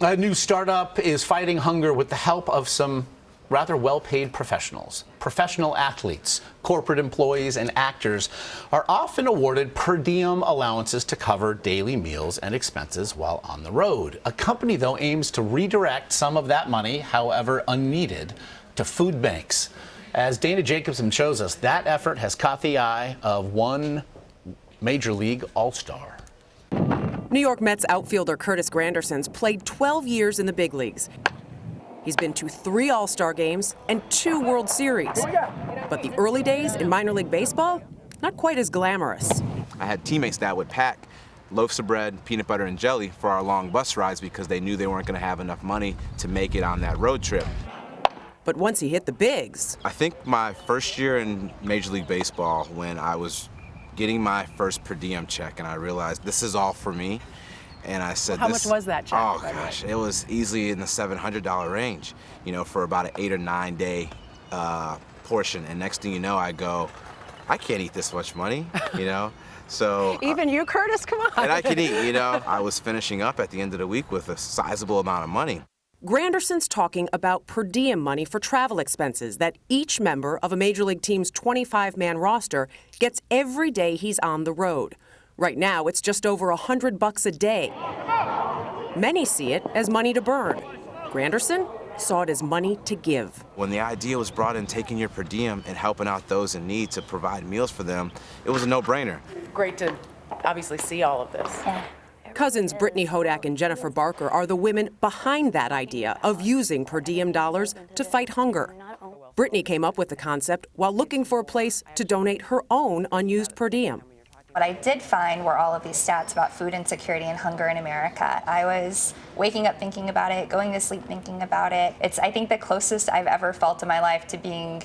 A new startup is fighting hunger with the help of some rather well-paid professionals. Professional athletes, corporate employees, and actors are often awarded per diem allowances to cover daily meals and expenses while on the road. A company, though, aims to redirect some of that money, however unneeded, to food banks. As Dana Jacobson shows us, that effort has caught the eye of one Major League All-Star. New York Mets outfielder Curtis Granderson's played 12 years in the big leagues. He's been to 3 All-Star games and 2 World Series. But the early days in minor league baseball, not quite as glamorous. I had teammates that would pack loaves of bread, peanut butter, and jelly for our long bus rides because they knew they weren't going to have enough money to make it on that road trip. But once he hit the bigs... I think my first year in Major League Baseball, when I was getting my first per diem check, and I realized this is all for me. And I said, how much was that check? Oh gosh, it was easily in the $700 range, you know, for about an 8 or 9 day portion. And next thing you know, I go, I can't eat this much money, you know. So even you, Curtis, come on. And I can eat, you know. I was finishing up at the end of the week with a sizable amount of money. Granderson's talking about per diem money for travel expenses that each member of a Major League team's 25-man roster gets every day he's on the road. Right now, it's just over $100 a day. Many see it as money to burn. Granderson saw it as money to give. When the idea was brought in taking your per diem and helping out those in need to provide meals for them, it was a no-brainer. Great to obviously see all of this. Cousins Brittany Hodak and Jennifer Barker are the women behind that idea of using per diem dollars to fight hunger. Brittany came up with the concept while looking for a place to donate her own unused per diem. What I did find were all of these stats about food insecurity and hunger in America. I was waking up thinking about it, going to sleep thinking about it. It's, I think, the closest I've ever felt in my life to being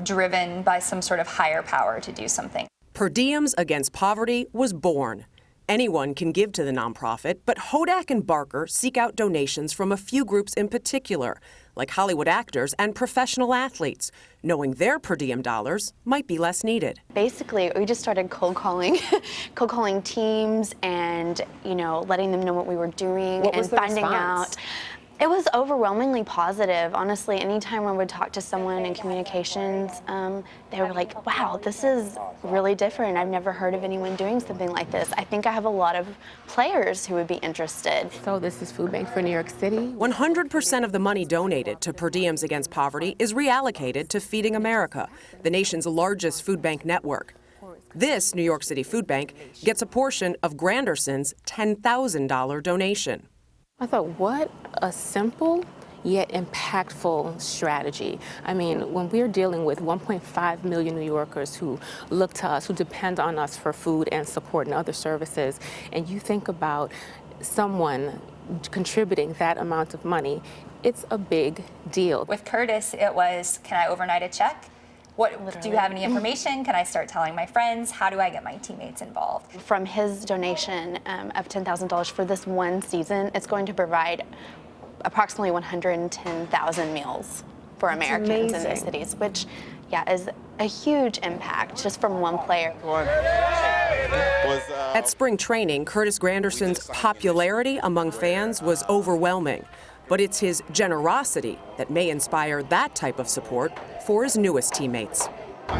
driven by some sort of higher power to do something. Per Diems Against Poverty was born. Anyone can give to the nonprofit, but Hodak and Barker seek out donations from a few groups in particular, like Hollywood actors and professional athletes, knowing their per diem dollars might be less needed. Basically, we just started cold calling teams and, you know, letting them know what we were doing and finding out. It was overwhelmingly positive. Honestly, anytime I would talk to someone in communications, they were like, wow, this is really different. I've never heard of anyone doing something like this. I think I have a lot of players who would be interested. So this is Food Bank for New York City? 100% of the money donated to Per Diems Against Poverty is reallocated to Feeding America, the nation's largest food bank network. This New York City food bank gets a portion of Granderson's $10,000 donation. I thought, what a simple yet impactful strategy. I mean, when we're dealing with 1.5 million New Yorkers who look to us, who depend on us for food and support and other services, and you think about someone contributing that amount of money, it's a big deal. With Curtis, it was, can I overnight a check? Do you have any information? Can I start telling my friends? How do I get my teammates involved? From his donation of $10,000 for this one season, it's going to provide approximately 110,000 meals for Americans in those cities, which, yeah, is a huge impact just from one player. At spring training, Curtis Granderson's popularity among fans was overwhelming. But it's his generosity that may inspire that type of support for his newest teammates.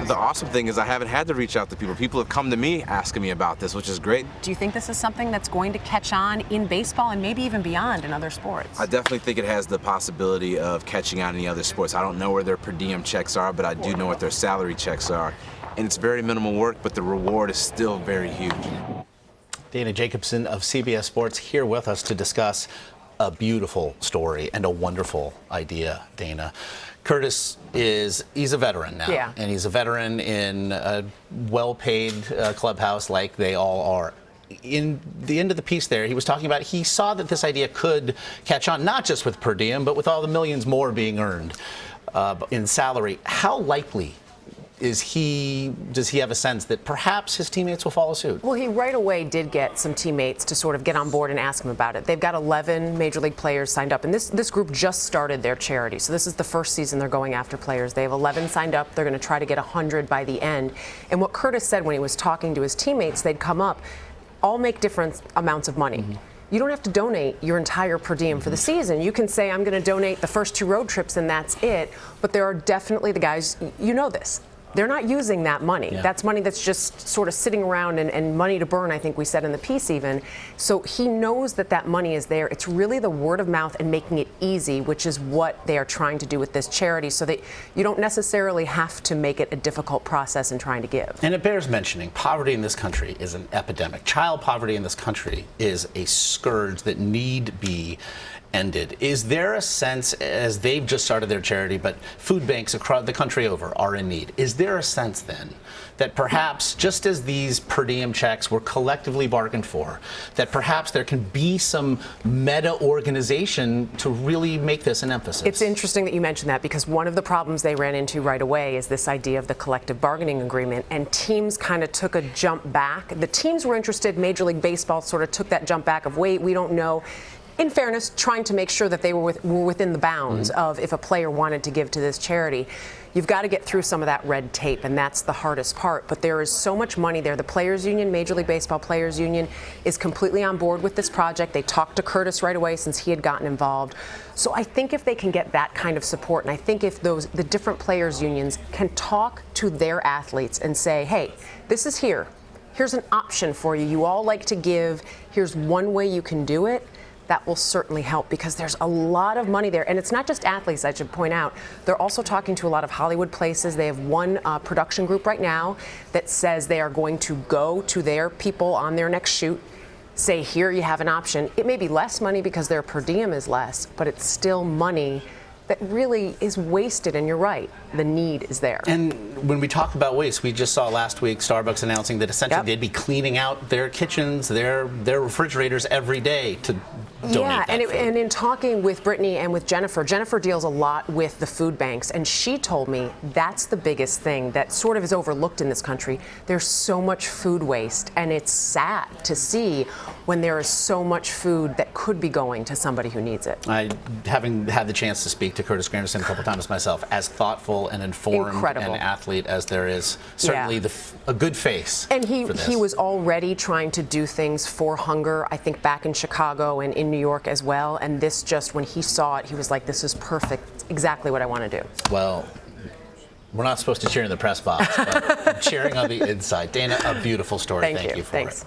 The awesome thing is I haven't had to reach out to people. People have come to me asking me about this, which is great. Do you think this is something that's going to catch on in baseball and maybe even beyond in other sports? I definitely think it has the possibility of catching on in the other sports. I don't know where their per diem checks are, but I do know what their salary checks are. And it's very minimal work, but the reward is still very huge. Dana Jacobson of CBS Sports here with us to discuss a beautiful story and a wonderful idea, Dana. Curtis he's a veteran now. Yeah. And he's a veteran in a well-paid clubhouse like they all are. In the end of the piece there, he was talking about he saw that this idea could catch on, not just with per diem, but with all the millions more being earned in salary. How likely does he have a sense that perhaps his teammates will follow suit? Well, he right away did get some teammates to sort of get on board and ask him about it. They've got 11 Major League players signed up, and this group just started their charity. So this is the first season they're going after players. They have 11 signed up. They're going to try to get 100 by the end. And what Curtis said when he was talking to his teammates, they'd come up, all make different amounts of money. you don't have to donate your entire per diem for the season. You can say, I'm going to donate the first 2 road trips and that's it. But there are definitely the guys, you know this, they're not using that money. Yeah. That's money that's just sort of sitting around and money to burn, I think we said in the piece even. So he knows that that money is there. It's really the word of mouth and making it easy, which is what they are trying to do with this charity, so that you don't necessarily have to make it a difficult process in trying to give. And it bears mentioning, poverty in this country is an epidemic. Child poverty in this country is a scourge that need be ended. Is there a sense, as they've just started their charity, but food banks across the country over are in need, is there a sense then that perhaps, just as these per diem checks were collectively bargained for, that perhaps there can be some meta organization to really make this an emphasis? It's interesting that you mentioned that, because one of the problems they ran into right away is this idea of the collective bargaining agreement, and teams kind of took a jump back. The teams were interested, Major League Baseball sort of took that jump back of, wait, we don't know. In fairness, trying to make sure that they were within the bounds of if a player wanted to give to this charity. You've got to get through some of that red tape, and that's the hardest part. But there is so much money there. The Players Union, Major League Baseball Players Union, is completely on board with this project. They talked to Curtis right away since he had gotten involved. So I think if they can get that kind of support, and I think if the different players' unions can talk to their athletes and say, hey, this is here. Here's an option for you. You all like to give. Here's one way you can do it. That will certainly help, because there's a lot of money there. And it's not just athletes, I should point out. They're also talking to a lot of Hollywood places. They have one production group right now that says they are going to go to their people on their next shoot, say, here you have an option. It may be less money because their per diem is less, but it's still money that really is wasted, and you're right, the need is there. And when we talk about waste, we just saw last week Starbucks announcing that essentially they'd be cleaning out their kitchens, their refrigerators every day to donate that food. And in talking with Brittany and with Jennifer deals a lot with the food banks, and she told me that's the biggest thing that sort of is overlooked in this country. There's so much food waste, and it's sad to see when there is so much food that could be going to somebody who needs it. Having had the chance to speak to Curtis Granderson a couple times myself, as thoughtful and informed Incredible. an athlete as there is, certainly a good face. And for this. he was already trying to do things for hunger, I think back in Chicago and in New York as well. And this just, when he saw it, he was like, this is perfect, it's exactly what I want to do. Well, we're not supposed to cheer in the press box, but cheering on the inside. Dana, a beautiful story. Thank you for it.